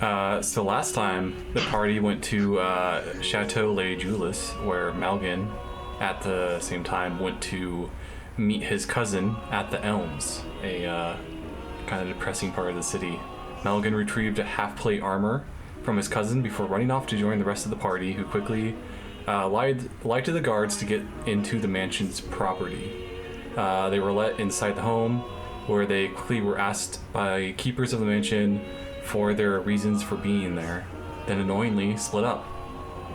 So last time the party went to Chateau Les Jules, where Malgin, at the same time, went to meet his cousin at the Elms, a kind of depressing part of the city. Malgin retrieved a half-plate armor from his cousin before running off to join the rest of the party, who quickly lied to the guards to get into the mansion's property. They were let inside the home, where they quickly were asked by keepers of the mansion for their reasons for being there, then annoyingly split up.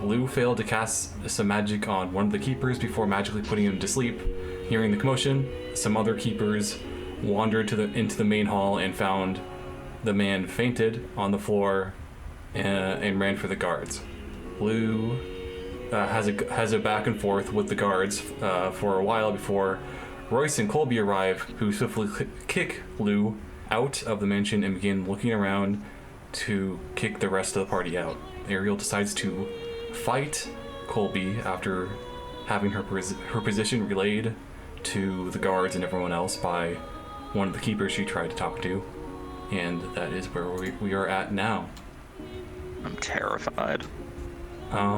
Lou failed to cast some magic on one of the keepers before magically putting him to sleep. Hearing the commotion, some other keepers wandered into the main hall and found the man fainted on the floor and ran for the guards. Lou has a back and forth with the guards for a while before Royce and Colby arrive, who swiftly kick Lou out of the mansion and begin looking around to kick the rest of the party out. Ariel decides to fight Colby after having her position relayed to the guards and everyone else by one of the keepers she tried to talk to, and that is where we are at now. I'm terrified.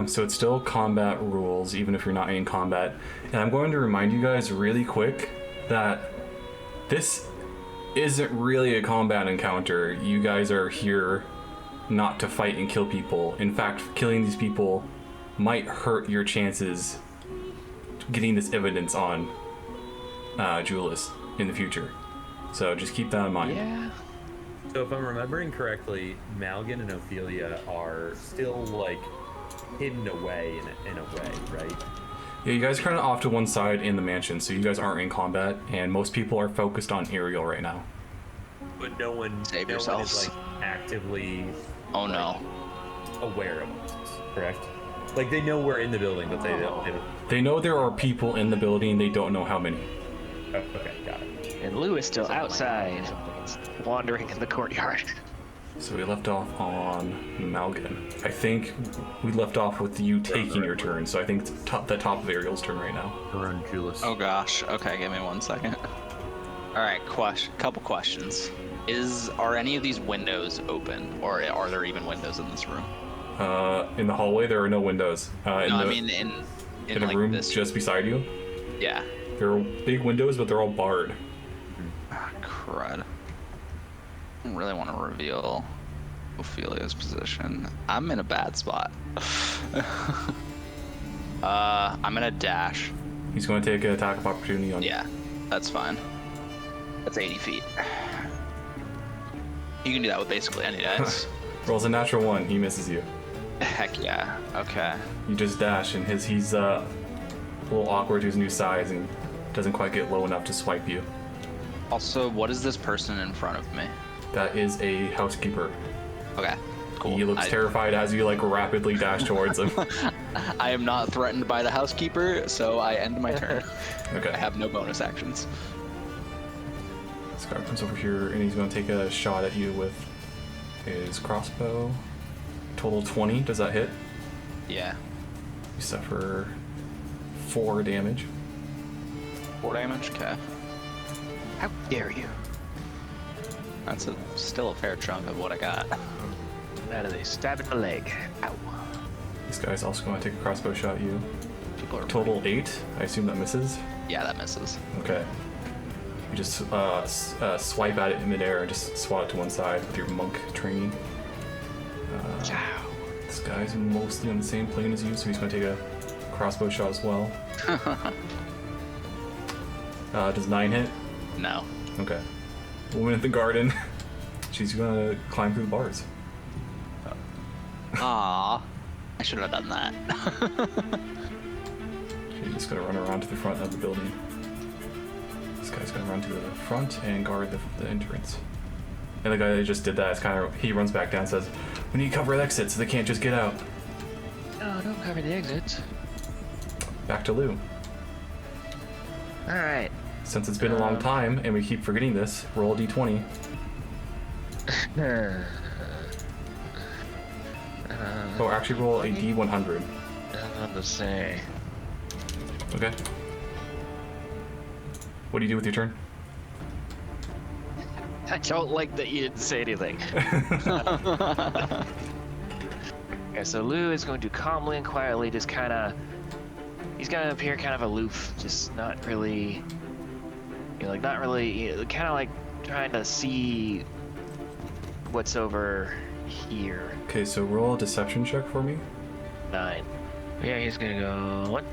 So it's still combat rules, even if you're not in combat. And I'm going to remind you guys really quick that this isn't really a combat encounter. You guys are here not to fight and kill people. In fact, killing these people might hurt your chances getting this evidence on Julius in the future. So just keep that in mind. Yeah. So if I'm remembering correctly, Malgin and Ophelia are still like hidden away in a way, right? Yeah, you guys are kind of off to one side in the mansion, so you guys aren't in combat, and most people are focused on Ariel right now. But no one, Save no one yourselves. is like actively Oh no. aware of this, correct? Like they know we're in the building, but they don't. They know there are people in the building, they don't know how many. Oh, okay, got it. And Lou is still outside, wandering in the courtyard. So we left off on Malgin. I think we left off with you taking your turn, so I think it's the top of Ariel's turn right now. Run, Julius. Oh gosh. Okay, give me 1 second. All right, couple questions. Are any of these windows open, or are there even windows in this room? In the hallway, there are no windows. I mean in a like room this. just beside you, Yeah. there are big windows, but they're all barred. Ah, crud. I don't really want to reveal Ophelia's position. I'm in a bad spot. I'm gonna dash. He's going to take an attack of opportunity on you. Yeah, that's fine. That's 80 feet. You can do that with basically any dice. Rolls a natural 1, he misses you. Heck yeah. Okay. You just dash, and he's a little awkward to his new size and doesn't quite get low enough to swipe you. Also, what is this person in front of me? That is a housekeeper. Okay. Cool. He looks terrified as you rapidly dash towards him. I am not threatened by the housekeeper, so I end my turn. Okay. I have no bonus actions. This guy comes over here and he's going to take a shot at you with his crossbow. Total 20. Does that hit? Yeah. You suffer 4 damage. 4 damage. Okay. How dare you? That's still a fair chunk of what I got. That is a stab in the leg. Ow. This guy's also going to take a crossbow shot at you. People are Total 8. I assume that misses. Yeah, that misses. Okay. You just swipe at it in midair and just swat it to one side with your monk training. Ciao. This guy's mostly on the same plane as you, so he's going to take a crossbow shot as well. Does 9 hit? No. Okay. Woman in the garden. She's going to climb through the bars. Ah, I should have done that. She's just going to run around to the front of the building. This guy's going to run to the front and guard the entrance. And the guy that just did that is he runs back down and says, "We need to cover the exit so they can't just get out." No, don't cover the exit. Back to Lou. Alright. Since it's been a long time and we keep forgetting this, roll a d20. Oh, actually roll a d100. I'm to say. Okay. What do you do with your turn? I don't like that you didn't say anything. Okay, so Lou is going to calmly and quietly just kind of... He's going to appear kind of aloof, just not really... like, not really... kind of like trying to see what's over here. Okay, so roll a deception check for me. 9. Yeah, he's going to go... What?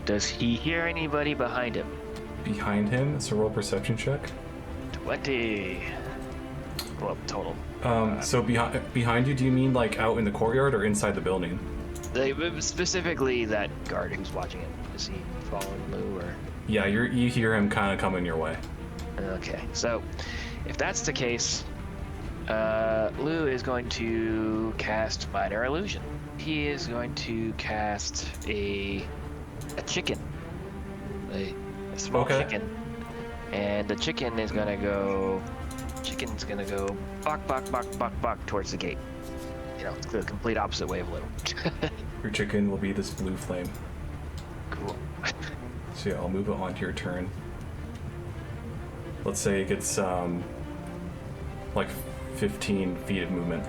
Does he hear anybody behind him? Behind him, so roll a perception check. 20. Well, total. So behind you, do you mean like out in the courtyard or inside the building? Specifically that guard who's watching him. Is he following Lou or? Yeah, you hear him kind of coming your way. Okay, so if that's the case, Lou is going to cast Minor Illusion. He is going to cast a chicken, a small chicken, and the chicken is gonna go. Chicken's gonna go bok towards the gate. The complete opposite way of Lou. Your chicken will be this blue flame. Cool. So yeah, I'll move it onto your turn. Let's say it gets like 15 feet of movement.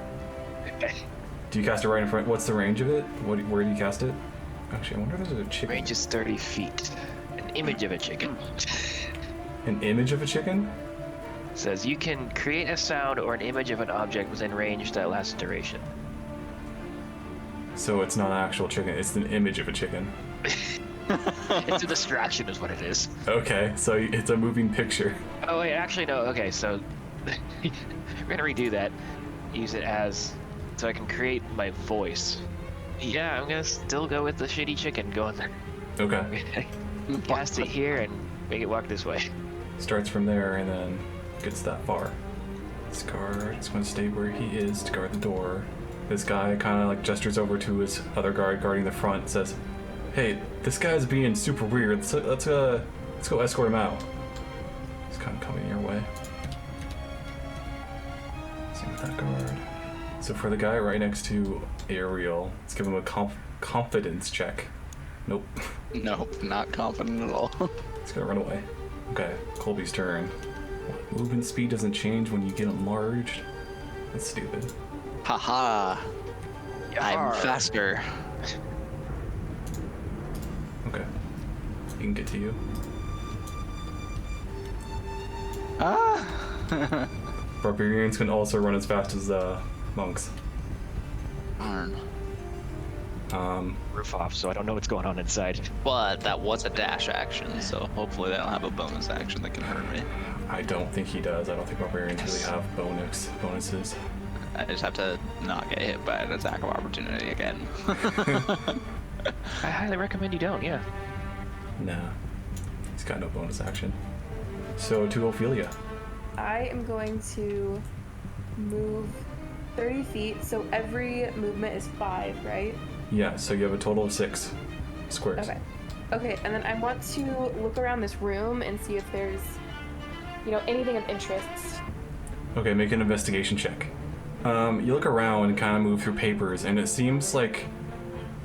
Do you cast it right in front? What's the range of it? Where do you cast it? Actually, I wonder if there's a chicken. Range is 30 feet. An image of a chicken. An image of a chicken? Says you can create a sound or an image of an object within range that lasts duration. So it's not an actual chicken, it's an image of a chicken. It's a distraction is what it is. Okay, so it's a moving picture. Oh wait, actually no, okay, so we're gonna redo that. Use it as, so I can create my voice. Yeah, I'm gonna still go with the shitty chicken going there. Okay. Cast it here and make it walk this way. Starts from there and then gets that far. This guard is going to stay where he is to guard the door. This guy kind of like gestures over to his other guard guarding the front and says, "Hey, this guy's being super weird. Let's go escort him out." He's kind of coming your way. Same with that guard. So for the guy right next to Ariel, let's give him a confidence check. Nope. Nope, not confident at all. He's gonna run away. Okay, Colby's turn. Movement speed doesn't change when you get enlarged. That's stupid. Haha. I'm faster. Okay. He can get to you. Ah! Barbarians can also run as fast as monks. Darn. Roof off, so I don't know what's going on inside. But that was a dash action, so hopefully they don't have a bonus action that can hurt me. I don't think he does. I don't think barbarians really have bonuses. I just have to not get hit by an attack of opportunity again. I highly recommend you don't, yeah. Nah. He's got no bonus action. So to Ophelia. I am going to move 30 feet, so every movement is 5, right? Yeah, so you have a total of 6 squares. Okay, and then I want to look around this room and see if there's, anything of interest. Okay, make an investigation check. You look around and kind of move through papers, and it seems like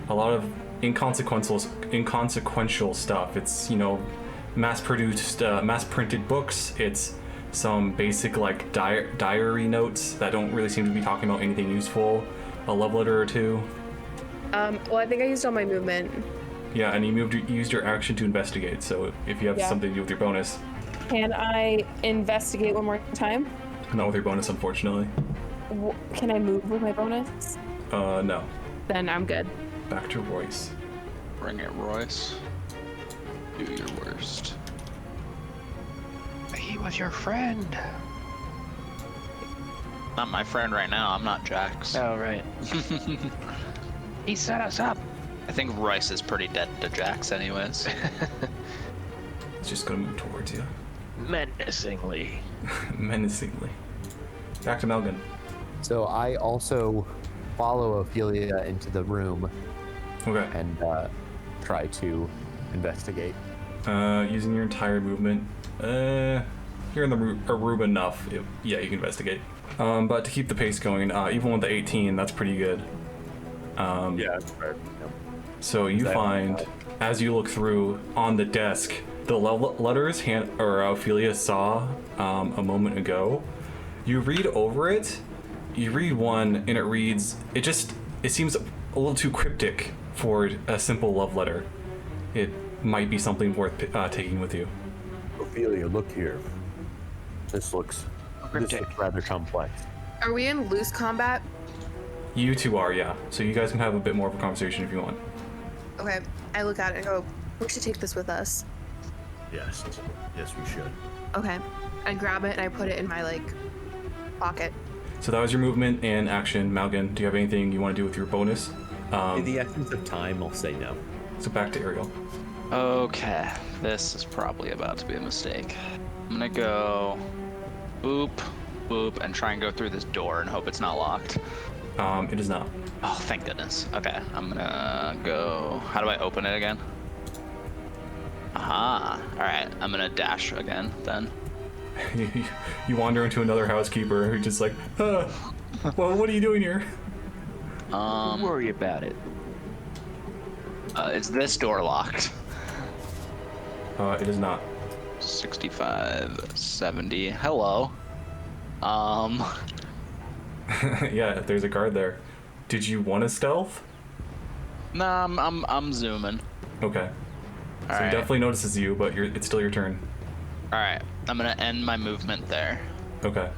a lot of inconsequential stuff. It's, mass-produced, mass-printed books. It's some basic, like, diary notes that don't really seem to be talking about anything useful. A love letter or two. Well, I think I used all my movement. Yeah, and you used your action to investigate, so if you have something to do with your bonus. Can I investigate one more time? Not with your bonus, unfortunately. Can I move with my bonus? No. Then I'm good. Back to Royce. Bring it, Royce. Do your worst. He was your friend. Not my friend right now, I'm not Jax. Oh, right. He set us up. I think Royce is pretty dead to Jax anyways. It's just gonna move towards you. Menacingly. Menacingly. Back to Melvin. So I also follow Ophelia into the room Okay. and try to investigate. Using your entire movement. You're in the room enough. Yeah, you can investigate. But to keep the pace going, even with the 18, that's pretty good. Yeah, that's fair. So you find, as you look through, on the desk, the love letters Ophelia saw a moment ago, you read over it. You read one, and it reads. It seems a little too cryptic for a simple love letter. It might be something worth taking with you. Ophelia, look here. This looks rather complex. Are we in loose combat? You two are, yeah. So you guys can have a bit more of a conversation if you want. Okay. I look at it and go, we should take this with us. Yes, we should. Okay. I grab it and I put it in my, pocket. So that was your movement and action. Malgan, do you have anything you want to do with your bonus? In the essence of time, I'll say no. So back to Ariel. Okay, this is probably about to be a mistake. I'm gonna go boop, boop, and try and go through this door and hope it's not locked. It is not. Oh, thank goodness. Okay, I'm gonna go. How do I open it again? Aha. Alright, I'm gonna dash again then. You wander into another housekeeper who's just like, well, what are you doing here? Don't worry about it. Is this door locked? It is not. 65, 70. Hello. Yeah, there's a guard there. Did you want to stealth? Nah, I'm zooming. Okay. So he Alright. definitely notices you, but it's still your turn. Alright, I'm gonna end my movement there. Okay.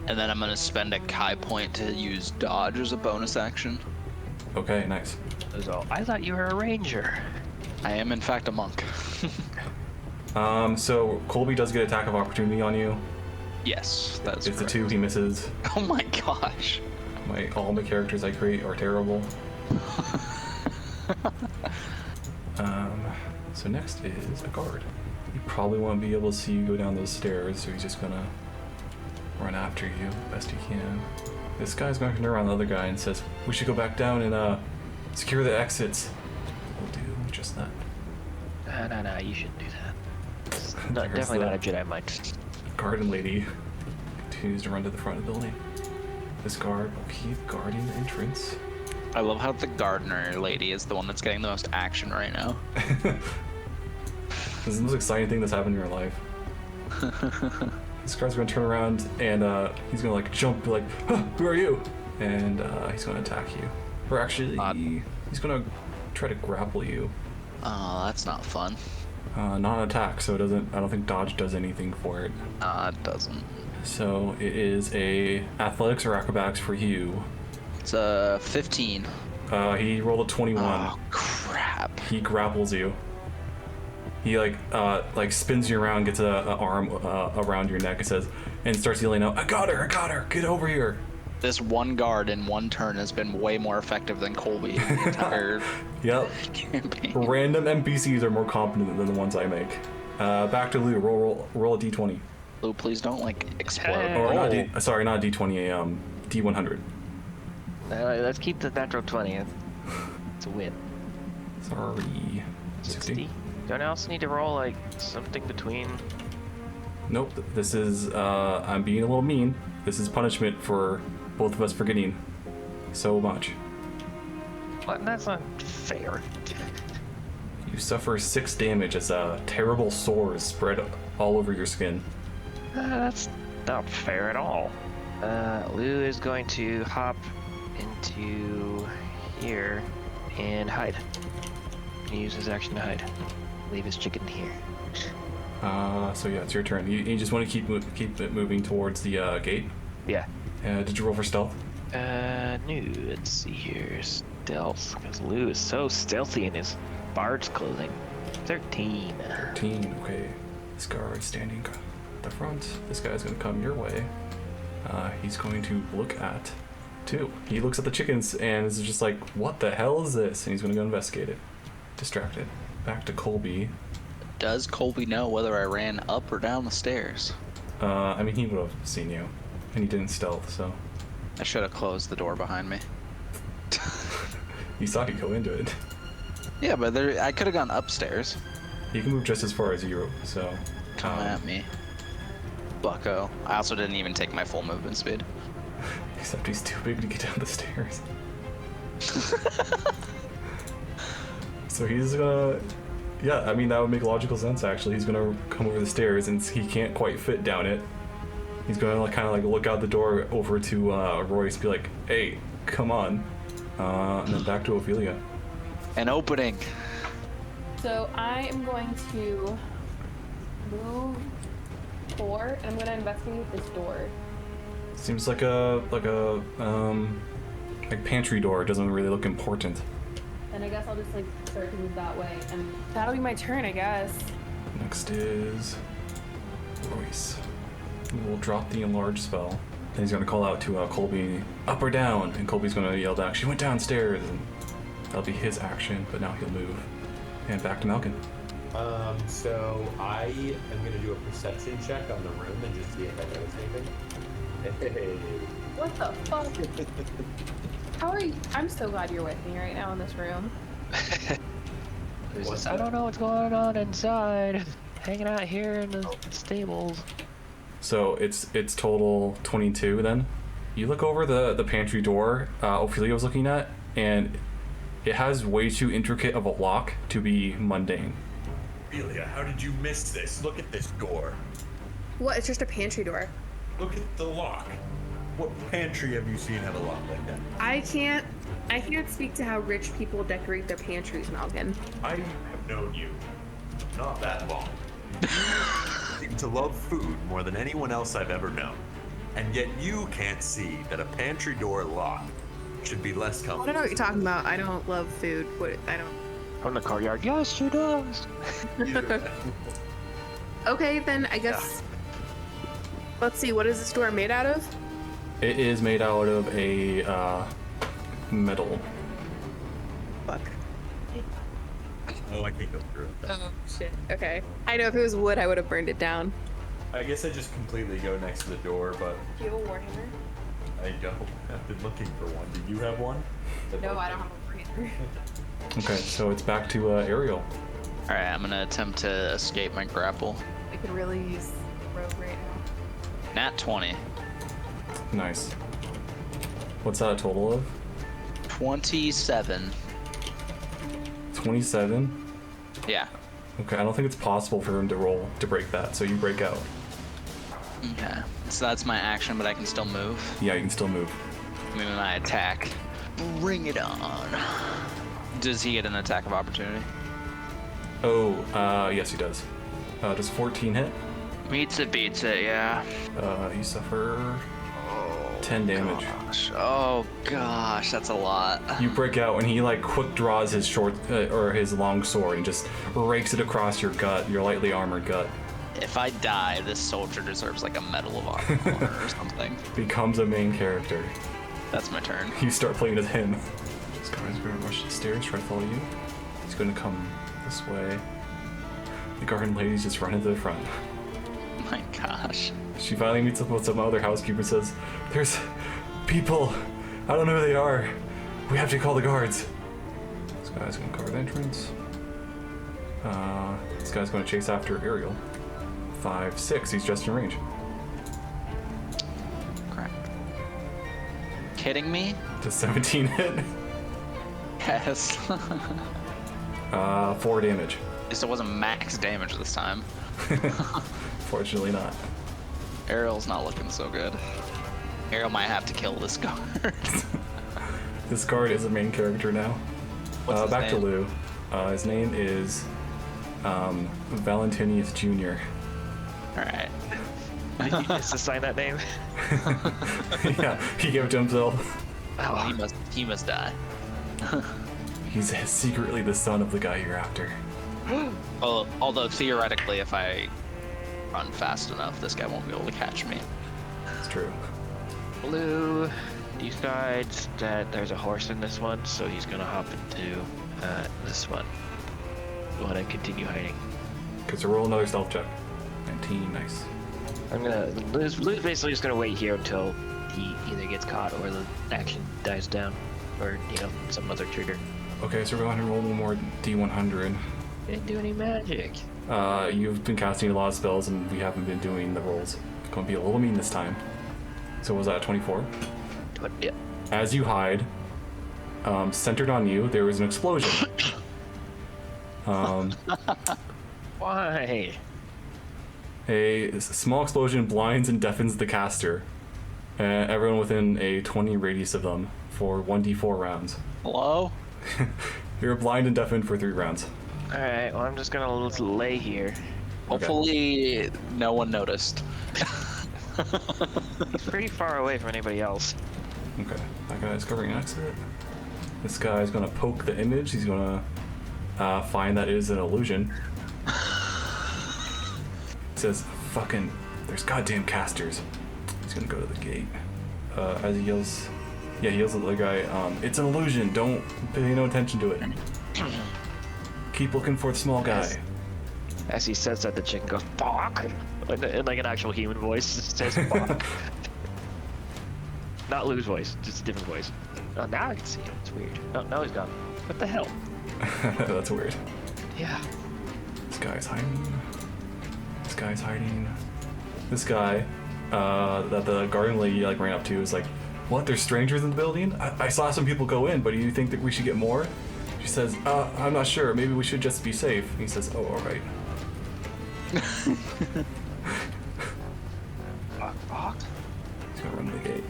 And then I'm gonna spend a Kai point to use dodge as a bonus action. Okay, nice. I thought you were a ranger. I am in fact a monk. So Colby does get attack of opportunity on you. Yes, that's It's a correct. 2, he misses. Oh my gosh. All the characters I create are terrible. So next is a guard. He probably won't be able to see you go down those stairs, so he's just gonna run after you best he can. This guy's going to turn around the other guy and says, we should go back down and secure the exits. We'll do just that. No, you shouldn't do that. It's There's definitely the not a Jedi mind. Garden lady continues to run to the front of the building. This guard will keep guarding the entrance. I love how the gardener lady is the one that's getting the most action right now. This is the most exciting thing that's happened in your life. This guard's gonna turn around and he's gonna jump, be like, huh, who are you? And he's gonna attack you. Or actually, he's gonna try to grapple you. Oh, that's not fun. Not an attack, so it doesn't. I don't think dodge does anything for it. It doesn't. So it is a athletics or acrobatics for you. It's a 15. He rolled a 21. Oh crap. He grapples you. He spins you around, gets a arm around your neck, and says, and starts yelling out, I got her, get over here. This one guard in one turn has been way more effective than Colby in the entire Yep. campaign. Random NPCs are more competent than the ones I make. Back to Lou. Roll a d20. Lou, please don't explode. Hey. Or not not a d20, a d100. Let's keep the natural 20. It's a win. Sorry. 60. Don't I also need to roll something between? Nope. This is I'm being a little mean. This is punishment for both of us forgetting so much. What? That's not fair. You suffer 6 damage as terrible sores spread all over your skin. That's not fair at all. Lou is going to hop into here and hide. He uses his action to hide. Leave his chicken here. So yeah, it's your turn. You just want to keep it moving towards the gate. Yeah. Did you roll for stealth? No, let's see here. Stealth, because Lou is so stealthy in his bard's clothing. 13. 13. Okay. This guard standing at the front. This guy's gonna come your way. He's going to look at 2. He looks at the chickens and is just like, what the hell is this? And he's gonna go investigate it. Distracted. Back to Colby. Does Colby know whether I ran up or down the stairs? I mean, he would have seen you. And he didn't stealth, so. I should have closed the door behind me. You saw you go into it. Yeah, but I could have gone upstairs. He can move just as far as you, so. Come at me. Bucko. I also didn't even take my full movement speed. Except he's too big to get down the stairs. So he's Yeah, I mean, that would make logical sense, actually. He's gonna come over the stairs, and he can't quite fit down it. He's gonna like, kind of like look out the door over to Royce, be like, hey, come on. And then back to Ophelia. An opening. So I am going to move 4, and I'm going to investigate this door. Seems like a pantry door. It doesn't really look important. And I guess I'll just like start to move that way, and that'll be my turn, I guess. Next is Royce. We'll drop the enlarge spell. Then he's gonna call out to Colby, up or down, and Colby's gonna yell back, she went downstairs, and that'll be his action, but now he'll move. And back to Malkin. So I am gonna do a perception check on the room and just see if I notice anything. Hey. What the fuck? How are you? I'm so glad you're with me right now in this room. I don't know what's going on inside. Hanging out here in the stables. So it's total 22 then. You look over the pantry door Ophelia was looking at, and it has way too intricate of a lock to be mundane. Ophelia, how did you miss this? Look at this door. What? It's just a pantry door. Look at the lock. What pantry have you seen have a lock like that? I can't speak to how rich people decorate their pantries, Malkin. I have known you not that long. You seem to love food more than anyone else I've ever known. And yet you can't see that a pantry door lock should be less I comfortable. don't know what you're talking about. I don't love food. I don't. From the courtyard. Yes, she does. Okay, then I guess. Let's see. What is this door made out of? It is made out of a metal. Fuck. Oh, I can't go through it. Oh shit. Okay. I know if it was wood, I would have burned it down. I guess I just completely go next to the door, but Do you have a warhammer? I don't. I've been looking for one. Do you have one? No, I don't have a warhammer. Okay, so it's back to Ariel. All right, I'm gonna attempt to escape my grapple. I could really use a rope right now. Nat 20. Nice. What's that a total of? 27. 27? Yeah. Okay, I don't think it's possible for him to roll to break that, so you break out. Okay. So that's my action, but I can still move. Yeah, you can still move. Maybe my attack. Bring it on. Does he get an attack of opportunity? Oh, yes he does. Does 14 hit? Meets it, beats it, yeah. You suffer 10 damage. Gosh. Oh gosh, that's a lot. You break out and he like quick draws his short or his long sword and just rakes it across your gut, your lightly armored gut. If I die, this soldier deserves like a medal of honor or something. Becomes a main character. That's my turn. You start playing as him. This guy's gonna rush the stairs, try to follow you. He's gonna come this way. The garden lady's just running to the front. My gosh. She finally meets up with some other housekeeper and says, there's people. I don't know who they are. We have to call the guards. This guy's gonna cover the entrance. This guy's gonna chase after Ariel. 5, 6, he's just in range. Crap. Kidding me? Does 17 hit? Yes. 4 damage. At least it wasn't max damage this time. Fortunately not. Ariel's not looking so good. Ariel might have to kill this guard. This guard is a main character now. What's his back to name? Lou. His name is Valentinius Jr. Alright. Did you just assign that name? Yeah, he gave it to himself. Oh, he must die. He's secretly the son of the guy you're after. Well, although theoretically, if I run fast enough, this guy won't be able to catch me. It's true. Blue decides that there's a horse in this one, so he's gonna hop into this one. Want to continue hiding? Okay, so roll another stealth check. 19, nice. Lou's basically just gonna wait here until he either gets caught or the action dies down, or some other trigger. Okay, so we're going to roll one more D100. Didn't do any magic. You've been casting a lot of spells and we haven't been doing the rolls. It's going to be a little mean this time. So was that 24? Yeah. As you hide, centered on you, there was an explosion. Why? A small explosion blinds and deafens the caster. Everyone within a 20 radius of them for 1d4 rounds. Hello? You're blind and deafened for 3 rounds. Alright, well, I'm just gonna lay here. Hopefully, no one noticed. He's pretty far away from anybody else. Okay, that guy's covering an exit. This guy's gonna poke the image. He's gonna find that it is an illusion. It says, fucking, there's goddamn casters. He's gonna go to the gate. As he yells, he yells at the other guy, it's an illusion, don't pay no attention to it. Keep looking for the small guy. As he says that, the chicken goes, fuck! In like an actual human voice, it says fuck. Not Lou's voice, just a different voice. Oh, now I can see him. It's weird. Oh, now he's gone. What the hell? That's weird. Yeah. This guy's hiding. This guy's hiding. This guy that the garden lady like ran up to is like, what? There's strangers in the building? I saw some people go in, but do you think that we should get more? She says, I'm not sure. Maybe we should just be safe. And he says, oh, all right. Fuck. He's gonna run to the gate.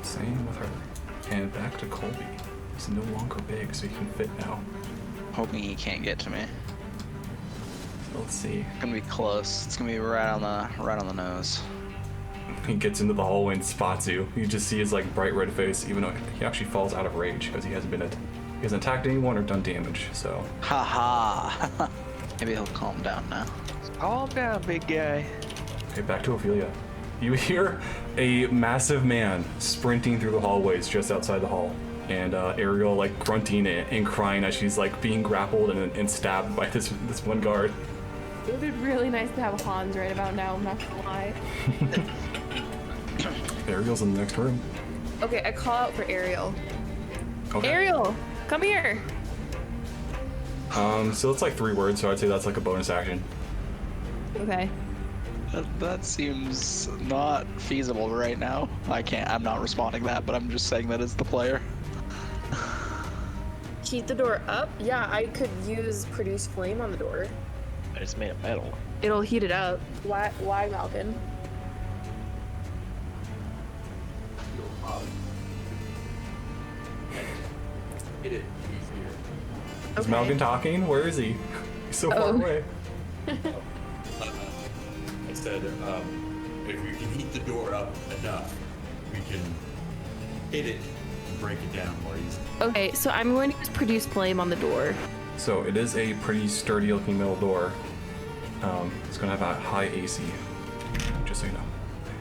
Same with her. And back to Colby. He's no longer big, so he can fit now. Hoping he can't get to me. So let's see. It's gonna be close. It's gonna be right on the nose. He gets into the hallway and spots you. You just see his like bright red face, even though he actually falls out of rage because he hasn't attacked anyone or done damage. So. Haha. Maybe he'll calm down now. Calm down, big guy. Okay, back to Ophelia. You hear a massive man sprinting through the hallways just outside the hall, and Ariel like grunting and crying as she's like being grappled and stabbed by this one guard. It would be really nice to have Hans right about now, I'm not gonna lie. Ariel's in the next room. Okay, I call out for Ariel. Okay. Ariel, come here. So it's like 3 words, so I'd say that's like a bonus action. Okay. That seems not feasible right now. I'm not responding to that, but I'm just saying that as the player. Heat the door up? Yeah, I could use produce flame on the door. But it's made of metal. It'll heat it up. Why, Malkin? Hit it easier. Is Malkin talking? Where is he? He's so far away. I said, if we can heat the door up enough, we can hit it and break it down more easily. Okay, so I'm going to use produce flame on the door. So it is a pretty sturdy looking metal door. It's gonna have a high AC, just so you know.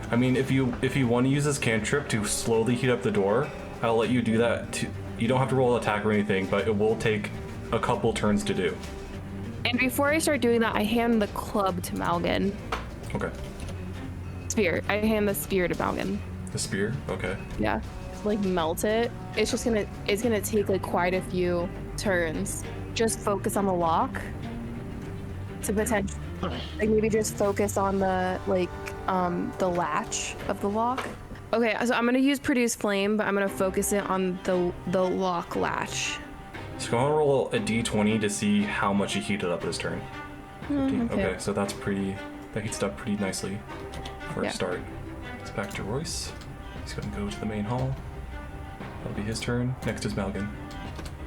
I mean, if you want to use this cantrip to slowly heat up the door, I'll let you do that. You don't have to roll an attack or anything, but it will take a couple turns to do. And before I start doing that, I hand the club to Malgin. Okay. Spear. I hand the spear to Malgin. The spear? Okay. Yeah. Like melt it. It's gonna take like quite a few turns. Just focus on the lock. To potentially, like maybe just focus on the latch of the lock. Okay, so I'm gonna use produce flame, but I'm gonna focus it on the lock latch. So go and roll a d20 to see how much you heated up this turn. 15. Okay, so that heats it up pretty nicely for a start. It's back to Royce. He's gonna go to the main hall. That'll be his turn. Next is Malgin.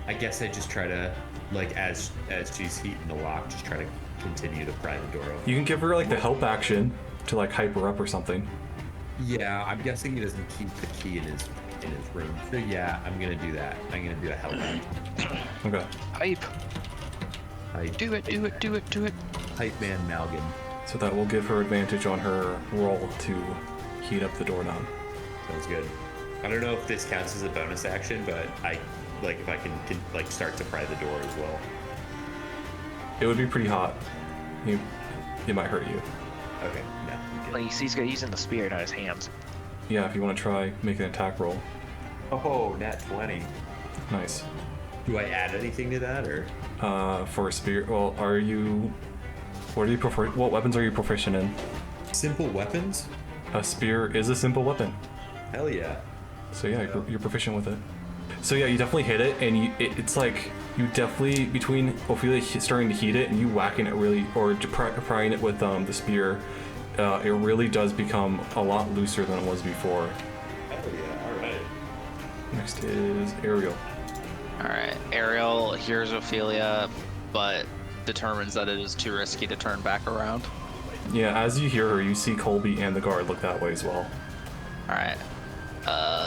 I guess I just try to, like, as she's heating the lock, just try to continue to pry the door open. You can give her like the help action to like hype her up or something. Yeah, I'm guessing he doesn't keep the key in his room. So yeah, I'm gonna do that. I'm gonna do a help action. Okay. Hype. Do it. Hype man Malgin. So that will give her advantage on her roll to heat up the doorknob. Sounds good. I don't know if this counts as a bonus action, but if I can like start to pry the door as well. It would be pretty hot. It might hurt you. Okay, no. Like he's using the spear, not his hands. Yeah, if you want to try, make an attack roll. Oh, nat 20. Nice. Do I add anything to that, or? For a spear, well, what weapons are you proficient in? Simple weapons? A spear is a simple weapon. Hell yeah. So yeah, you're proficient with it. So yeah, you definitely hit it, and it's like you definitely between Ophelia starting to heat it and you whacking it really, or prying it with the spear, it really does become a lot looser than it was before. Oh yeah, all right. Next is Ariel. All right, Ariel hears Ophelia, but determines that it is too risky to turn back around. Yeah, as you hear her, you see Colby and the guard look that way as well. All right,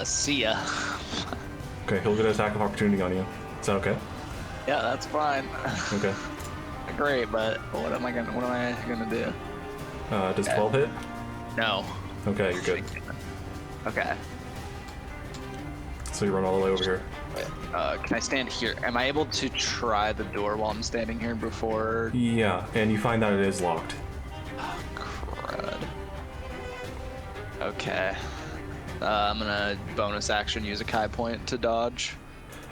see ya. Okay, he'll get an attack of opportunity on you. Is that okay? Yeah, that's fine. Okay. Great, but what am I gonna do? Does 12 hit? No. Okay, you're good. Okay. So you run all the way over here. Can I stand here? Am I able to try the door while I'm standing here before? Yeah, and you find that it is locked. Oh, crud. Okay. I'm gonna bonus action use a Kai point to dodge.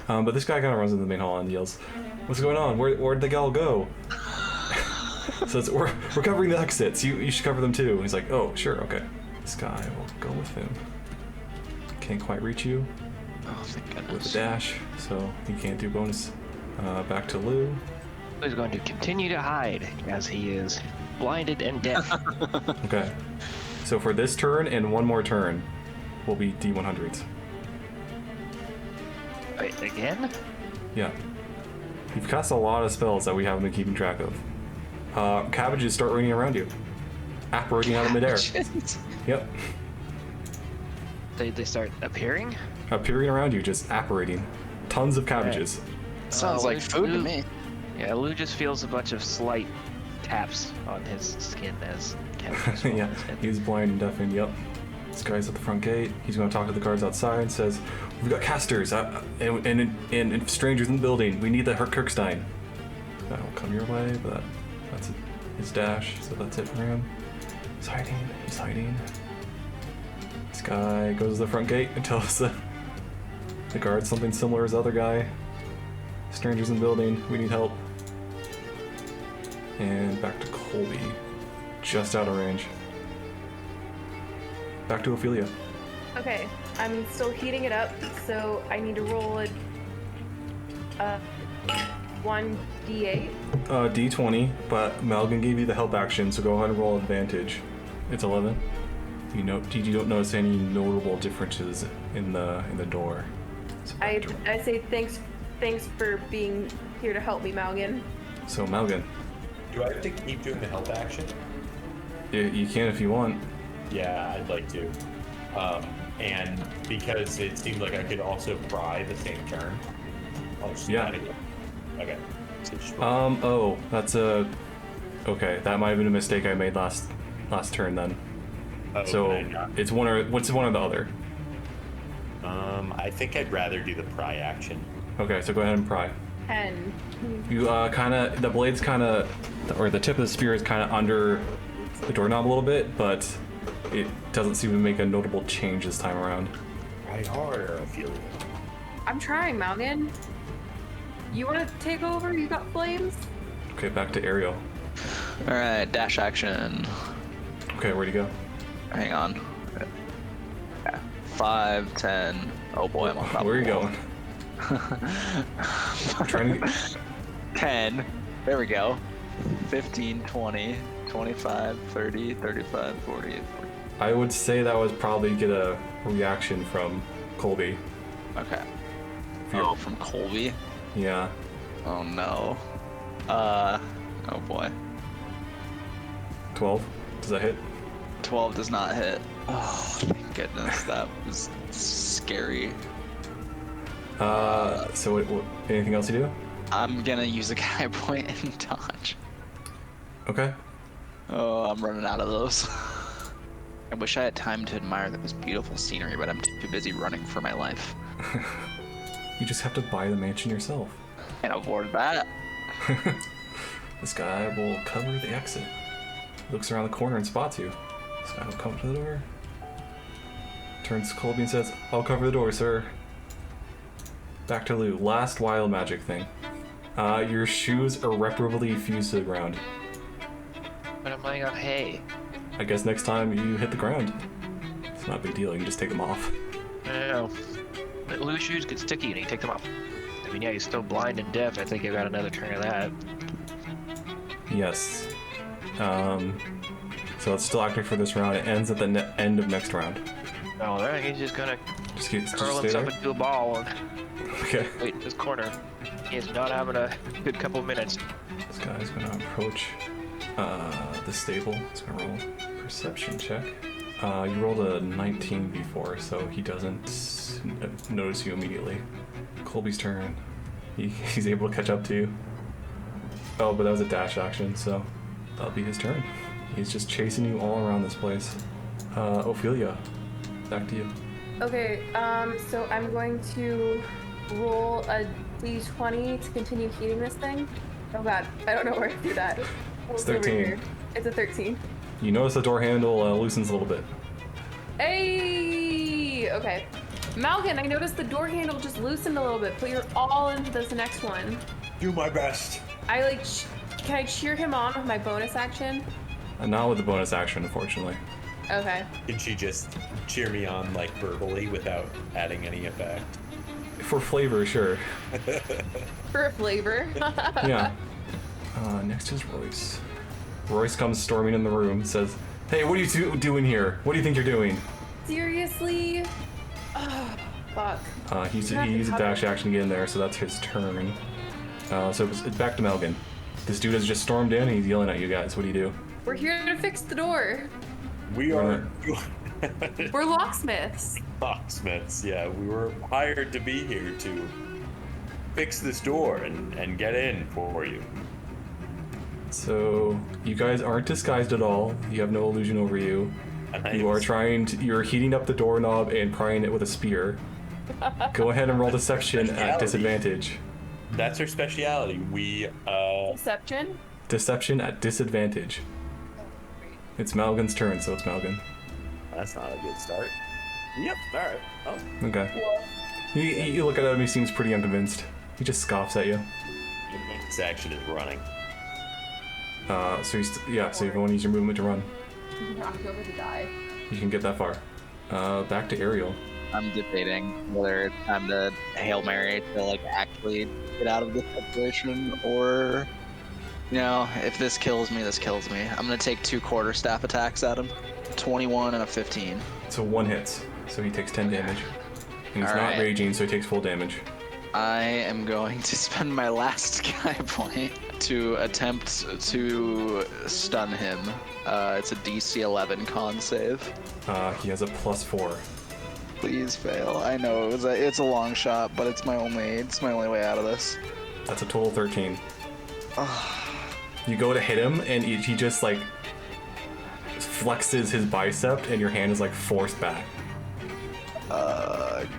But this guy kind of runs into the main hall and yells, "What's going on? Where'd the gal go?" So we're covering the exits. You should cover them too. And he's like, "Oh, sure, okay." This guy will go with him. Can't quite reach you Oh, thank with goodness. a dash, so he can't do bonus. Back to Lou. He's going to continue to hide as he is blinded and deaf. Okay. So for this turn and one more turn, will be D100s. Wait, again? Yeah. You've cast a lot of spells that we haven't been keeping track of. Cabbages start raining around you, apparating out of midair. Yep. They start appearing? Appearing around you, just apparating. Tons of cabbages. Sounds like food to me. Yeah, Lou just feels a bunch of slight taps on his skin as Yeah, he's blind and deafened, yep. This guy's at the front gate. He's going to talk to the guards outside and says, "We've got casters and strangers in the building. We need the Kirkstein." That'll come your way, but that's his dash, so that's it for him. He's hiding. This guy goes to the front gate and tells the guards something similar as the other guy. "Strangers in the building. We need help." And back to Colby. Just out of range. Back to Ophelia. Okay, I'm still heating it up, so I need to roll a 1d8. D20, but Malgan gave you the help action, so go ahead and roll advantage. It's 11. You don't notice any notable differences in the door. So back to- I say thanks for being here to help me, Malgan. So Malgan, Do I have to keep doing the help action? you can if you want. Yeah, I'd like to. And because it seemed like I could also pry the same turn. I'll just Yeah. add it. Okay. So just Oh, that's a... Okay, that might have been a mistake I made last turn then. So can I not? it's what's one or the other? I think I'd rather do the pry action. Okay, so go ahead and pry. 10. You the blade's or the tip of the spear is kind of under the doorknob a little bit, but it doesn't seem to make a notable change this time around. Pry harder, I feel. I'm trying, Malgan. You want to take over? You got flames? Okay, back to Ariel. All right, dash action. Okay, where'd you go? Hang on. Yeah. 5, 10. Oh boy, I'm on top. Where are of you the wall. going? I'm trying to... 10. There we go. 15, 20, 25, 30, 35, 40, 40. I would say that was probably get a reaction from Colby. Okay. If you're- Oh, from Colby? Yeah. Oh no. Oh boy. 12? Does that hit? 12 does not hit. Oh, thank goodness. That was scary. So anything else you do? I'm gonna use a Kai point and dodge. Okay. Oh, I'm running out of those. I wish I had time to admire this beautiful scenery, but I'm too busy running for my life. You just have to buy the mansion yourself. Can't afford that. This guy will cover the exit. Looks around the corner and spots you. This guy will come to the door. Turns to Colby and says, "I'll cover the door, sir." Back to Lou. Last wild magic thing. Your shoes irreparably fuse to the ground. But I'm laying on hay. I guess next time you hit the ground, it's not a big deal. You can just take them off. No. Lou's shoes get sticky and he takes them off. I mean, yeah, he's still blind and deaf. I think I got another turn of that. Yes. So it's still active for this round. It ends at the end of next round. All right, he's just gonna Just curl stay himself there. into a ball and Okay. wait in this corner. He's not having a good couple of minutes. This guy's gonna approach the stable. He's gonna roll a perception check. You rolled a 19 before, so he doesn't notice you immediately. Colby's turn. He's able to catch up to you. Oh, but that was a dash action, so that'll be his turn. He's just chasing you all around this place. Ophelia, back to you. Okay, so I'm going to roll a d20 to continue heating this thing. Oh god, I don't know where to do that. It's over 13. here. It's a 13. You notice the door handle loosens a little bit. Hey! Okay. Malkin, I noticed the door handle just loosened a little bit. Put your all into this next one. Do my best. Can I cheer him on with my bonus action? Not with the bonus action, unfortunately. Okay. Can she just cheer me on, like, verbally without adding any effect? For flavor, sure. For a flavor. Yeah. Next is Royce. Royce comes storming in the room, says, "Hey, what are you doing here? What do you think you're doing?" Seriously? Oh, fuck. He used a dash action to get in there, so that's his turn. So it's back to Melvin. This dude has just stormed in and he's yelling at you guys. What do you do? We're here to fix the door. We are We're locksmiths. locksmiths, yeah. We were hired to be here to fix this door and get in for you. So you guys aren't disguised at all. You have no illusion over you. You are you're heating up the doorknob and prying it with a spear. Go ahead and roll deception at disadvantage. That's our speciality. We, Deception? Deception at disadvantage. It's Malgan's turn, so it's Malgan. That's not a good start. Yep, alright. Oh. Okay. You look at him, he seems pretty unconvinced. He just scoffs at you. This action is running. So you can use your movement to run. Knocked over the die. You can get that far. Back to Ariel. I'm debating whether it's time to Hail Mary to like actually get out of this situation, or if this kills me, this kills me. I'm gonna take 2 quarterstaff attacks at him. 21 and a 15. So 1 hits, so he takes 10 damage. And he's All not right. raging, so he takes full damage. I am going to spend my last guy point to attempt to stun him. It's a DC 11 con save. He has a +4. Please fail. I know it's a long shot, but it's my only way out of this. That's a total 13. You go to hit him, and he just like flexes his bicep, and your hand is like forced back.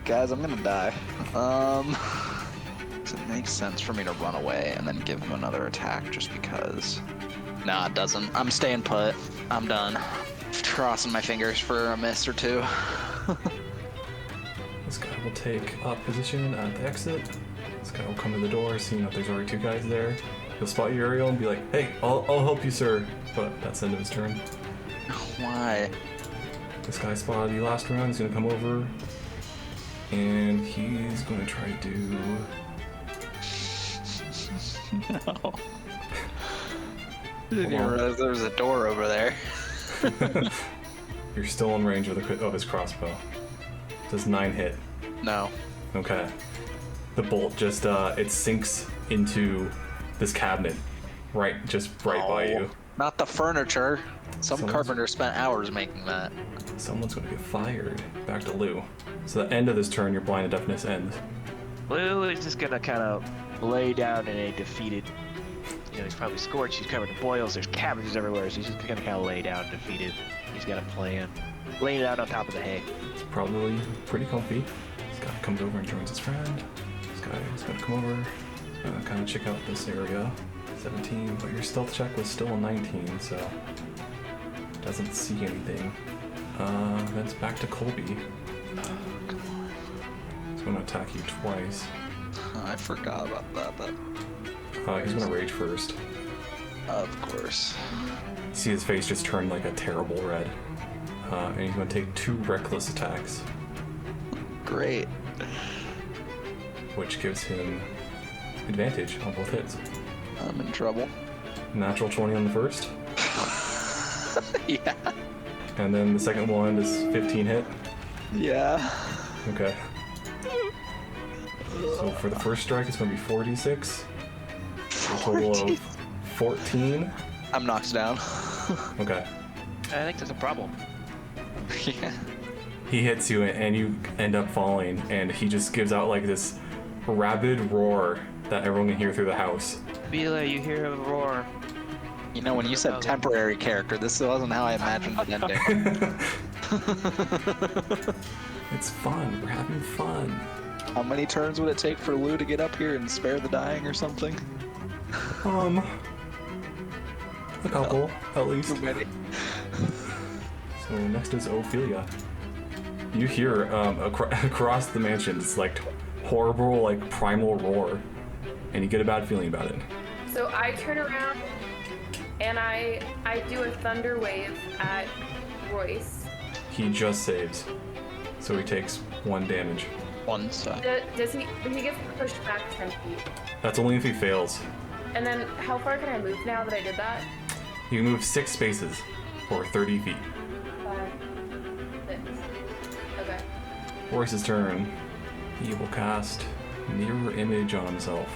Guys, I'm gonna die. Does it make sense for me to run away and then give him another attack just because? Nah, it doesn't. I'm staying put. I'm done. Crossing my fingers for a miss or 2. This guy will take up position at the exit. This guy will come to the door, seeing that there's already 2 guys there. He'll spot you, Ariel, and be like, "Hey, I'll help you, sir." But that's the end of his turn. Why? This guy spotted you last round. He's gonna come over, and he's gonna try to do. No. Didn't even realize there was a door over there. You're still in range of his crossbow. Does 9 hit? No. Okay. The bolt just it sinks into this cabinet, right by you. Not the furniture. Some Someone's- carpenter spent hours making that. Someone's gonna get fired. Back to Lou. So the end of this turn, your blind and deafness ends. Lou is just gonna kind of lay down in a defeated. He's probably scorched. He's covered in boils. There's cabbages everywhere. So he's just gonna kind of lay down, defeated. He's got a plan. Laying it out on top of the hay. It's probably pretty comfy. This guy comes over and joins his friend. This guy is gonna come over, kind of check out this area. 17, but your stealth check was still a 19, so doesn't see anything. Then it's back to Colby. He's gonna attack you twice. I forgot about that, but He's gonna rage first. of course. See his face just turn like a terrible red. And he's gonna take 2 reckless attacks. Great. which gives him advantage on both hits. I'm in trouble. Natural 20 on the first. Yeah. And then the second one is 15 hit. Yeah. Okay. So for the first strike, it's going to be 4d6. A total of 14. I'm knocked down. Okay. I think there's a problem. Yeah. He hits you and you end up falling, and he just gives out like this rabid roar that everyone can hear through the house. Bila, you hear a roar. You know, when you said temporary character, this wasn't how I imagined it ending. It's fun. We're having fun. How many turns would it take for Lou to get up here and spare the dying or something? A couple, at least. Too many. So next is Ophelia. You hear across the mansion, it's like horrible, like primal roar, and you get a bad feeling about it. So I turn around and I do a thunder wave at Royce. He just saves, so he takes 1 damage. One side. Does he gets pushed back 10 feet? That's only if he fails. And then how far can I move now that I did that? You can move 6 spaces, or 30 feet. 5, 6. Okay. Royce's turn. He will cast Mirror Image on himself.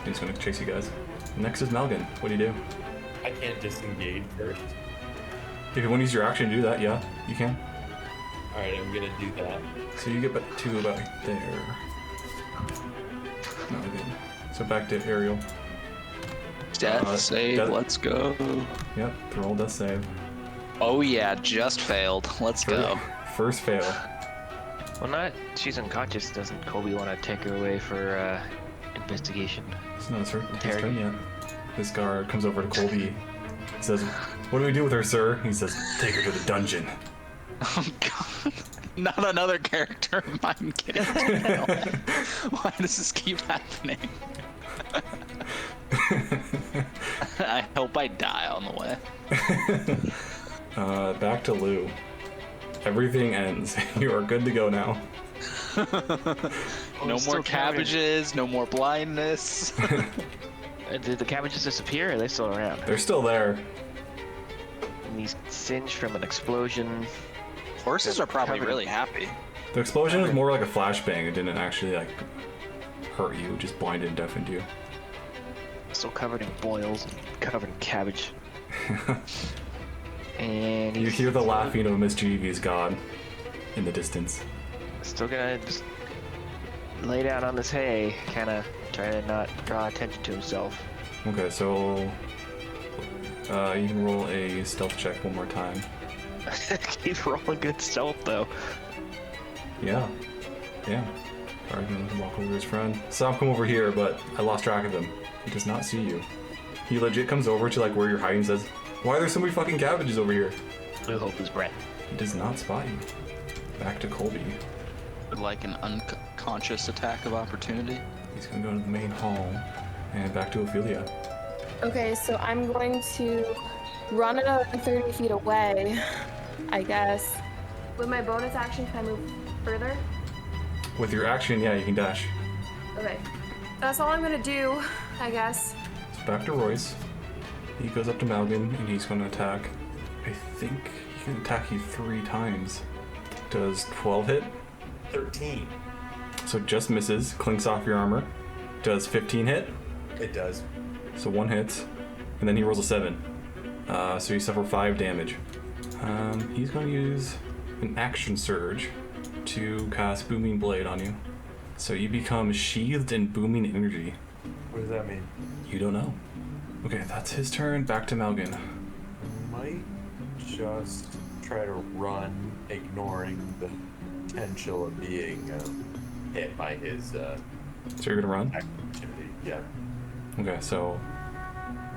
He's going to chase you guys. Next is Malgan. What do you do? I can't disengage first. If you want to use your action to do that, yeah, you can. Alright, I'm gonna do that. So you get back to about there. Not good. So back to Ariel. Death save, death- let's go. Yep, roll death save. Oh yeah, just failed. Let's go. First fail. Well, she's unconscious. Doesn't Colby want to take her away for investigation? It's not his turn yet. This guard comes over to Colby. He says, "What do we do with her, sir?" He says, "Take her to the dungeon." Oh god. Not another character of mine getting killed. Why does this keep happening? I hope I die on the way. Back to Lou. Everything ends. You are good to go now. No more cabbages, no more blindness. Did the cabbages disappear, or are they still around? They're still there. And he's singed from an explosion. Horses are probably really happy. The explosion was more like a flashbang. It didn't actually like hurt you. It just blinded and deafened you. Still covered in boils and covered in cabbage. And You he's hear the laughing of a mischievous god in the distance. still gonna just lay down on this hay, kind of try to not draw attention to himself. Okay, so you can roll a stealth check one more time. He's rolling good stealth though. Yeah. Alright, I'm gonna walk over to his friend. Saw him come over here, but I lost track of him. He does not see you. He legit comes over to like where you're hiding and says, "Why are there so many fucking cabbages over here?" We'll hope his breath. He does not spot you. Back to Colby. Like an unconscious attack of opportunity. He's gonna go to the main hall. And back to Ophelia. Okay, so I'm going to run another 30 feet away, I guess. With my bonus action, can I move further? With your action, yeah, you can dash. Okay. That's all I'm gonna do, I guess. So back to Royce. He goes up to Malgan and he's gonna attack. I think he can attack you 3 times. Does 12 hit? 13. So just misses, clinks off your armor. Does 15 hit? It does. So 1 hits. And then he rolls a 7. So you suffer 5 damage. He's going to use an action surge to cast Booming Blade on you. So you become sheathed in booming energy. What does that mean? You don't know. Okay, that's his turn. Back to Malgan. Might just try to run, ignoring the potential of being hit by his So you're gonna run? activity. Yeah. Okay, so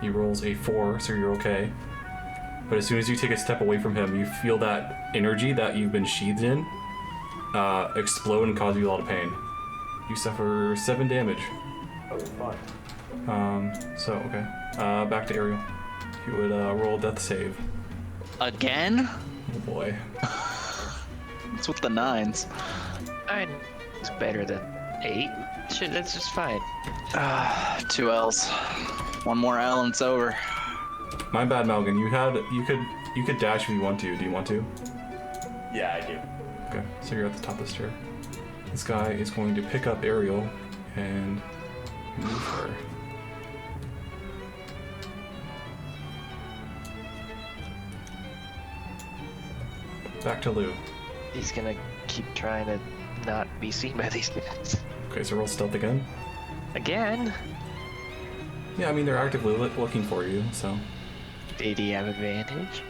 he rolls a 4, so you're okay. But as soon as you take a step away from him, you feel that energy that you've been sheathed in explode and cause you a lot of pain. You suffer 7 damage. That was fun. Okay. Back to Ariel. You would roll a death save. Again? Oh boy. What's with the 9s? I mean, it's better than 8? Shit, that's just fine. 2 L's. One more L and it's over. My bad, Malgin. You could dash if you want to. Do you want to? Yeah, I do. Okay, so you're at the top of this chair. This guy is going to pick up Ariel and move her. Back to Lou. He's gonna keep trying to not be seen by these guys. Okay, so roll stealth again. Again? Yeah, I mean they're actively looking for you, so. Did he have advantage?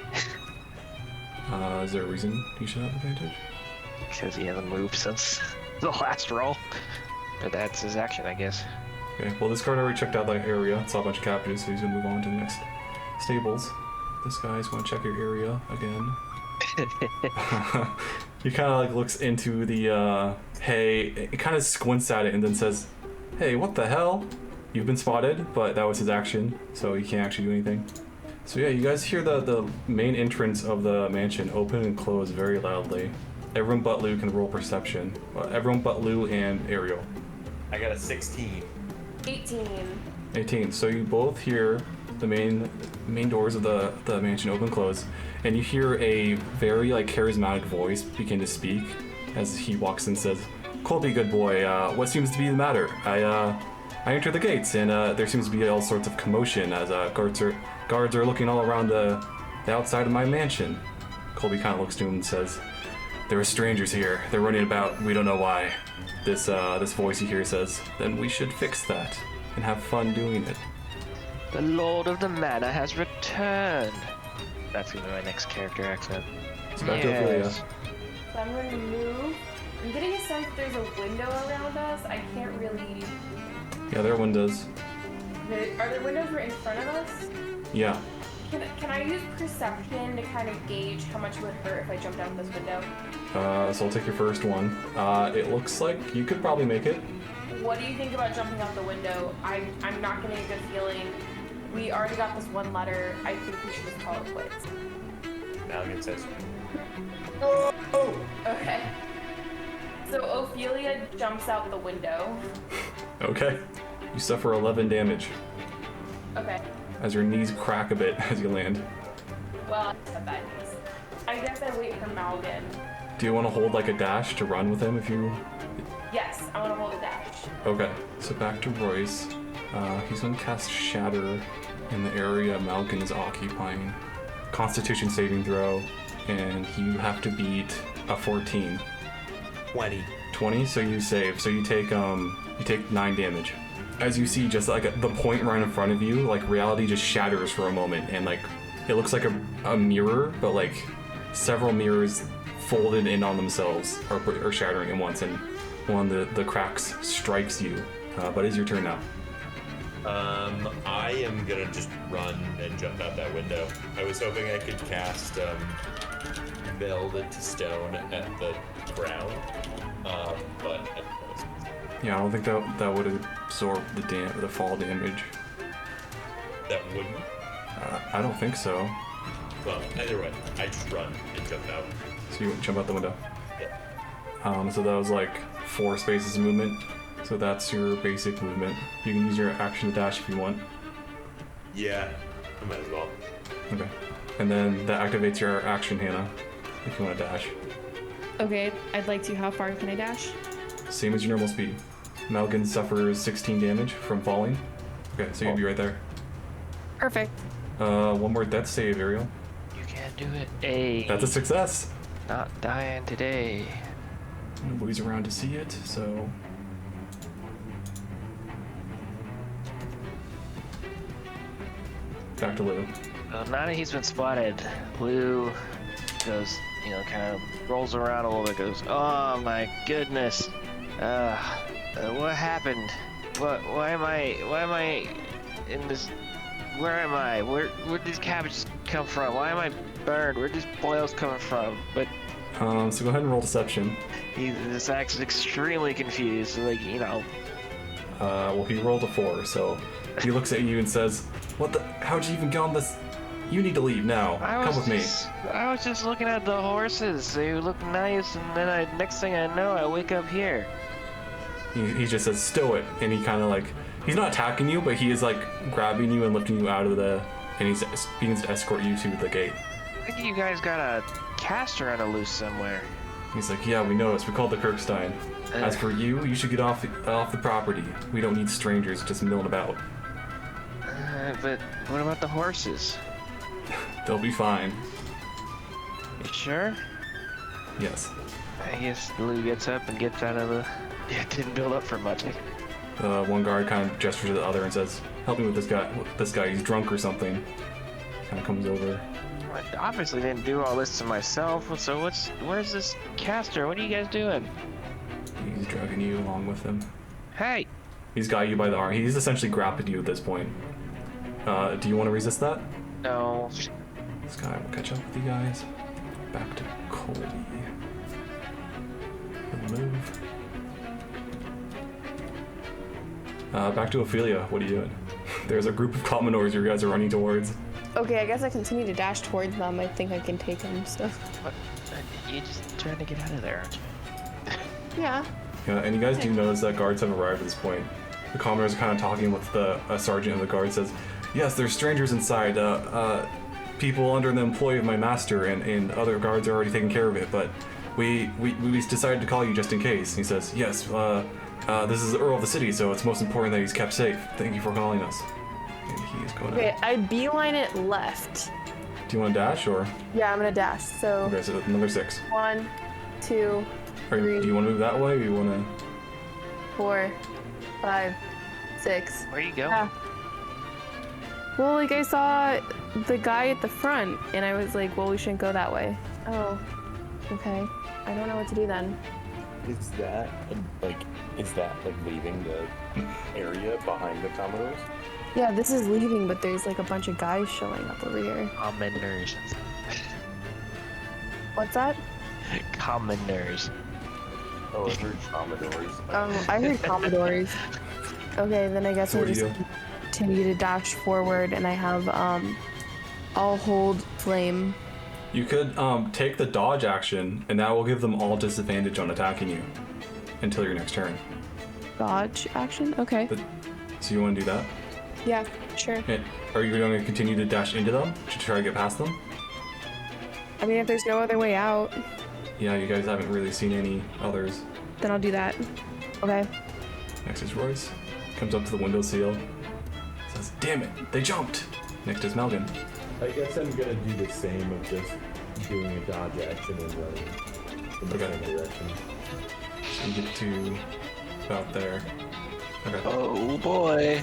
Is there a reason you should have advantage? Because he hasn't moved since the last roll. But that's his action, I guess. Okay, well this card already checked out that area, saw a bunch of captives, so he's gonna move on to the next stables. This guy's gonna check your area again. He kind of like looks into the hay, it kind of squints at it and then says, "Hey, what the hell? You've been spotted," but that was his action, so he can't actually do anything. So yeah, you guys hear the main entrance of the mansion open and close very loudly. Everyone but Lou can roll perception. Everyone but Lou and Ariel. I got a 16. 18. 18. So you both hear the main doors of the mansion open and close, and you hear a very like charismatic voice begin to speak as he walks in and says, "Colby, good boy, what seems to be the matter? I enter the gates and there seems to be all sorts of commotion as guards are looking all around the outside of my mansion." Colby kind of looks to him and says, "There are strangers here. They're running about. We don't know why." This voice you hear says, "Then we should fix that and have fun doing it." The Lord of the Manor has returned. That's gonna be my next character accent. It's back to Ophelia. So I'm going to move. I'm getting a sense that there's a window around us. I can't really... Yeah, there are windows. Are there windows right in front of us? Yeah. Can I use perception to kind of gauge how much it would hurt if I jumped out this window? So I'll take your first one. It looks like you could probably make it. What do you think about jumping out the window? I'm not getting a good feeling. We already got this one letter. I think we should just call it quits. Malgin says, Okay. So Ophelia jumps out the window. Okay. You suffer 11 damage Okay. as your knees crack a bit as you land. Well, I have bad news. I guess I wait for Malgin. Do you want to hold like a dash to run with him if you... Yes, I want to hold a dash. Okay, so back to Royce. He's going to cast Shatter in the area Malkin is occupying. Constitution saving throw, and you have to beat a 14. 20. 20, so you save. So you take 9 damage. As you see, just like the point right in front of you, like reality just shatters for a moment, and like it looks like a mirror, but like several mirrors folded in on themselves are shattering at once, and one of the cracks strikes you. But it's your turn now. I am gonna just run and jump out that window. I was hoping I could cast meld into stone at the ground, but Yeah, I don't think that would absorb the fall damage. that wouldn't. I don't think so. Well, either way, I just run and jump out. So you jump out the window. Yeah. So that was like 4 spaces of movement. So that's your basic movement. You can use your action to dash if you want. Yeah, I might as well. Okay. And then that activates your action, Hannah, if you want to dash. Okay, I'd like to. How far can I dash? Same as your normal speed. Malgin suffers 16 damage from falling. Okay, so you'll be right there. Perfect. One more death save, Ariel. You can't do it. Hey, That's a success. not dying today. Nobody's around to see it, so... Back to Lou. Well, now that he's been spotted, Lou goes, kind of rolls around a little bit, goes, "Oh my goodness, what happened? Why am I in this? Where am I? Where'd these cabbages come from? Why am I burned? Where'd these boils coming from?" But So go ahead and roll deception. this act's extremely confused, Well, he rolled a 4, so he looks at you and says, how'd you even get on this? You need to leave now. Come with me. I was just looking at the horses. They look nice, and then next thing I know, I wake up here. he just says, "Stow it," and he kind of like, he's not attacking you, but he is like grabbing you and lifting you out of and he's begins to escort you to the gate. I think you guys got a caster on a loose somewhere. He's like, "Yeah, we noticed. We called the Kirkstein. As for you, you should get off the property. We don't need strangers just milling about. But what about the horses? They'll be fine." You sure? Yes. I guess Lou gets up and gets out of the... Yeah, it didn't build up for much. One guard kind of gestures to the other and says, "Help me with this guy. He's drunk or something." Kind of comes over. I obviously didn't do all this to myself, so where's this caster? What are you guys doing? He's dragging you along with him. Hey! He's got you by the arm. He's essentially grabbed you at this point. Do you want to resist that? No. This guy will catch up with you guys. Back to Colby. He'll move. Back to Ophelia. What are you doing? There's a group of Commodores you guys are running towards. Okay, I guess I continue to dash towards them. I think I can take them, so. What? You're just trying to get out of there, aren't you? Yeah. Yeah, and you guys do notice that guards have arrived at this point. The Commodores are kind of talking with the sergeant of the guard. Says, "Yes, there's strangers inside. People under the employ of my master, and other guards are already taking care of it. But we decided to call you just in case." And he says, "Yes, this is the Earl of the city, so it's most important that he's kept safe. Thank you for calling us." And he is going Okay, out. I beeline it left. Do you want to dash or? Yeah, I'm gonna dash. So Okay, so another 6. 1, 2, Or 3, do you want to move that way, or you want to? 4, 5, 6. Where you going? Yeah. Well, like I saw the guy at the front, and I was like, well, we shouldn't go that way. Oh, okay. I don't know what to do then. Is that like leaving the area behind the Commodores? Yeah, this is leaving, but there's like a bunch of guys showing up over here. Commoners. What's that? Commoners. Oh, I heard Commodores. I heard Commodores. Okay, then I guess So I what do just you do? continue to dash forward, and I have I'll hold flame. You could take the dodge action, and that will give them all disadvantage on attacking you until your next turn. Dodge action? Okay. So you want to do that? Yeah, sure. And are you going to continue to dash into them to try to get past them? I mean, if there's no other way out, Yeah, you guys haven't really seen any others. then I'll do that. Okay. Next is Royce. Comes up to the window says, "Damn it, they jumped!" Next is Malgan. I guess I'm gonna do the same of just doing a dodge action and running in the Okay. same direction. So you get to about there. Okay. Oh boy.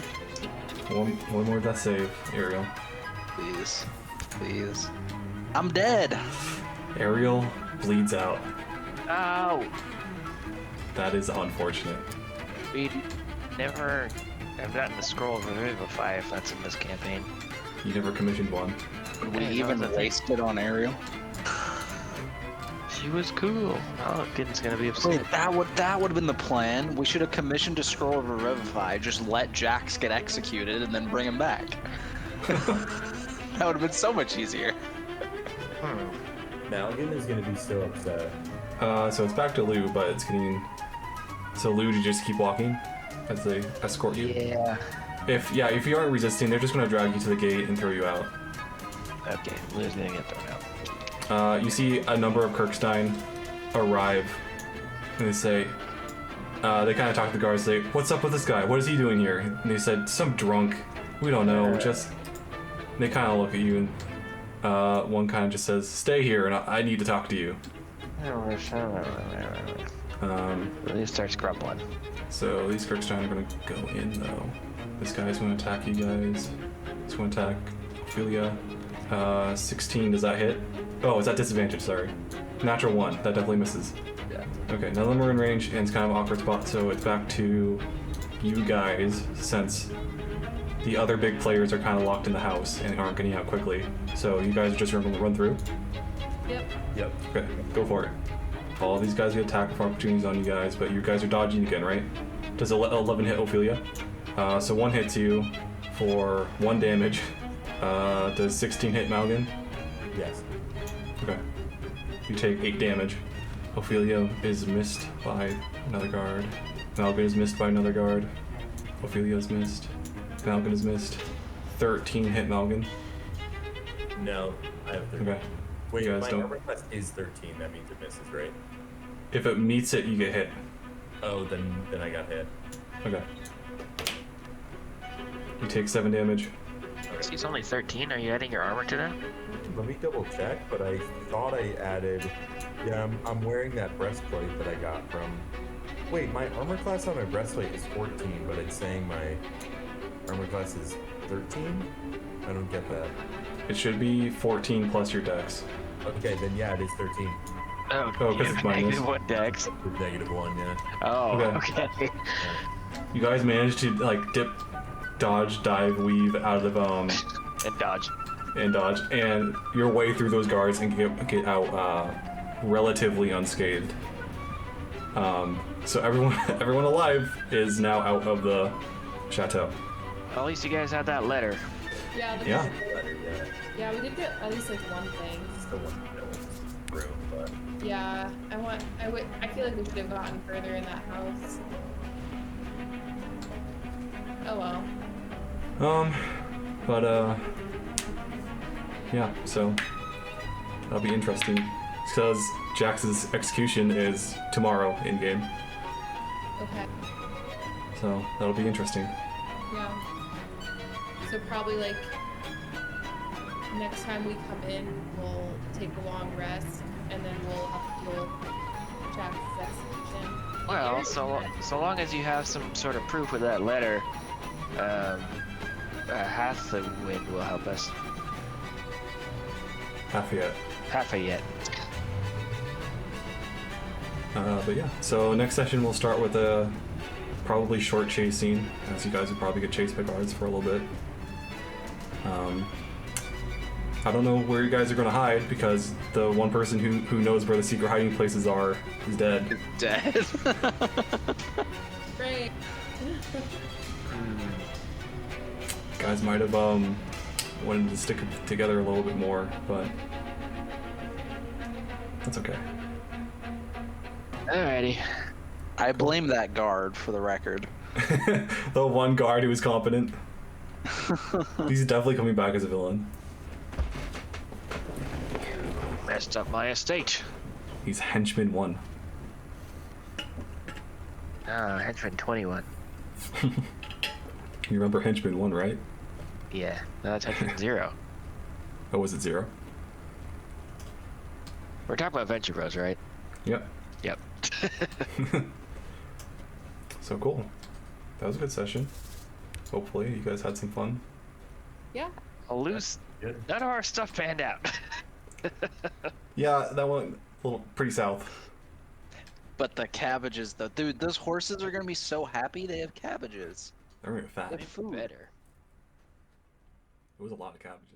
One more death save, Ariel. Please. Please. I'm dead. Ariel bleeds out. Oh! That is unfortunate. We never have gotten the scroll of Revivify if that's in this campaign. You never commissioned one. Would we Hey, even that was a thing. waste it on Ariel? She was cool. Oh, Gideon's gonna be upset. Wait, that would have been the plan. We should have commissioned a scroll of Revivify, just let Jax get executed, and then bring him back. That would have been so much easier. Malgan is gonna be so upset. So it's back to Lou, but it's getting... So Lou, do you just keep walking as they escort you? Yeah. If you aren't resisting, they're just going to drag you to the gate and throw you out. Okay, Lou's gonna get thrown out. You see a number of Kirkstein arrive, and they say, they kind of talk to the guards, say, "What's up with this guy? What is he doing here?" And they said, "Some drunk. We don't know, just..." They kind of look at you, and one kind of just says, "Stay here, and I need to talk to you." Lou starts grumbling. So these Kirkstein are going to go in, though. This guy's going to attack you guys. He's going to attack Ophelia. 16, does that hit? Oh, it's at disadvantage, sorry. Natural 1, that definitely misses. Yeah. Okay, none of them are in range, and it's kind of an awkward spot, so it's back to you guys, since the other big players are kind of locked in the house and aren't getting out quickly. So you guys are just going to run through? Yep. Okay, go for it. All these guys get attack for opportunities on you guys, but you guys are dodging again, right? Does 11 hit Ophelia? So 1 hits you for 1 damage. Does 16 hit Malgan? Yes. Okay. You take 8 damage. Ophelia is missed by another guard. Malvin is missed by another guard. Ophelia is missed. Malvin is missed. 13 hit Malvin. No, I have 13. Okay. Wait, You guys my don't- armor class is 13. That means it misses, right? If it meets it, you get hit. Oh, then I got hit. Okay. You take 7 damage. He's only 13. Are you adding your armor to that? Let me double check, but I thought I added. Yeah, I'm wearing that breastplate that I got from. Wait, my armor class on my breastplate is 14, but it's saying my armor class is 13? I don't get that. It should be 14 plus your dex. Okay, then yeah, it is 13. Oh, Oh, 'cause it's minus. -1 dex. With -1, yeah. Oh, Okay. okay. You guys managed to like dip, dodge, dive, weave out of And dodge. and dodge, and your way through those guards and get out relatively unscathed. So everyone alive is now out of the chateau. At least you guys had that letter. Yeah. Yeah. Yeah, we did get at least like one thing. It's the one that was room, but Yeah, I feel like we should have gotten further in that house. Oh well. Yeah, so that'll be interesting because Jax's execution is tomorrow in game, Okay. so that'll be interesting. Yeah. So probably like next time we come in, we'll take a long rest, and then we'll have to deal with Jack's execution. Well, so long as you have some sort of proof with that letter, half the wind will help us. Half yet. Half a yet. But yeah, so next session we'll start with a probably short chase scene, as you guys will probably get chased by guards for a little bit. I don't know where you guys are going to hide because the one person who knows where the secret hiding places are is dead. Dead. Great. Guys might have wanted to stick it together a little bit more, but that's okay. Alrighty. I blame that guard for the record. The one guard who was competent. He's definitely coming back as a villain. Messed up my estate. He's henchman 1. Ah, henchman 21. You remember henchman 1, right? Yeah, no, that's henchman 0. Oh, was it 0? We're talking about Venture Bros, right? Yep. Yep. So cool. That was a good session. Hopefully you guys had some fun. Yeah. I'll lose. good. None of our stuff panned out. Yeah, that went a little pretty south. But the cabbages, though, dude, those horses are gonna be so happy they have cabbages. They're gonna get fat. Good It food. Better. was a lot of cabbages.